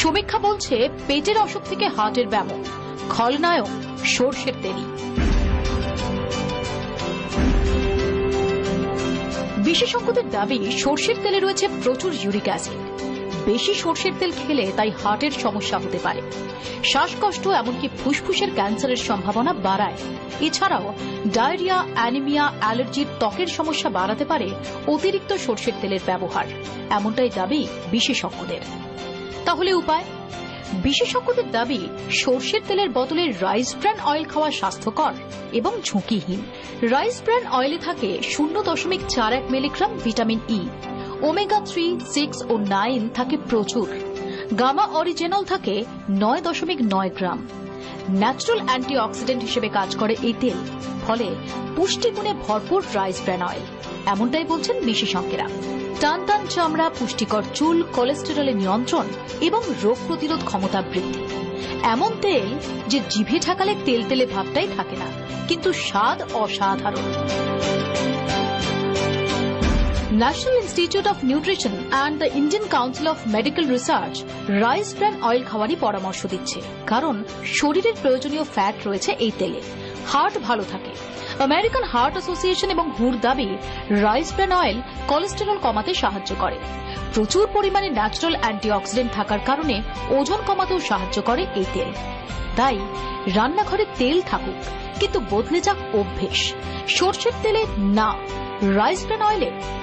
সমীক্ষা বলছে পেটের অসুখ থেকে হার্টের ব্যামো, খলনায়ক সরষের তেলই। বিশেষজ্ঞদের দাবি সরষের তেলে রয়েছে প্রচুর ইউরিক অ্যাসিড। বেশি সরষের তেল খেলে তাই হার্টের সমস্যা হতে পারে, শ্বাসকষ্ট এমনকি ফুসফুসের ক্যান্সারের সম্ভাবনা বাড়ায়। এছাড়াও ডায়রিয়া, অ্যানিমিয়া, অ্যালার্জির, ত্বকের সমস্যা বাড়াতে পারে অতিরিক্ত সরষের তেলের ব্যবহার, এমনটাই দাবি বিশেষজ্ঞদের। তাহলে উপায়? বিশেষজ্ঞদের দাবি সরষের তেলের বদলে রাইস ব্র্যান অয়েল খাওয়া স্বাস্থ্যকর এবং ঝুঁকিহীন। রাইস ব্র্যান অয়েলে থাকে 0.41 মিলিগ্রাম ভিটামিন ই, ওমেগা 3, 6 ও 9 থাকে প্রচুর, গামা অরিজিনাল থাকে 9.9 গ্রাম। ন্যাচারাল অ্যান্টিঅক্সিডেন্ট হিসেবে কাজ করে এই তেল, ফলে পুষ্টিগুণে ভরপুর রাইস ব্র্যান অয়েল, এমনটাই বলছেন বিশেষজ্ঞরা। টান টান চামড়া, পুষ্টিকর চুল, কোলেস্টেরলের নিয়ন্ত্রণ এবং রোগ প্রতিরোধ ক্ষমতা বৃদ্ধি। এমন তেল যে জিভে ঠাকালে তেল তেলে ভাবটাই থাকে না, কিন্তু স্বাদ অসাধারণ। National Institute of Nutrition and the Indian Council of Medical Research rice bran oil খাওয়ারই পরামর্শ দিচ্ছে, কারণ শরীরের প্রয়োজনীয় ফ্যাট রয়েছে এই তেলে, হার্ট ভালো থাকে। আমেরিকান হার্ট অ্যাসোসিয়েশন এবং হুর দাবি রাইস ব্র্যান অয়েল কোলেস্টেরল কমাতে সাহায্য করে। প্রচুর পরিমাণে ন্যাচারাল অ্যান্টিঅক্সিডেন্ট থাকার কারণে ওজন কমাতেও সাহায্য করে এই তেল। তাই রান্নাঘরে তেল থাকুক, কিন্তু বদলে যাক অভ্যেস, সরষের তেলে না, রাইস ব্র্যান অয়েলে।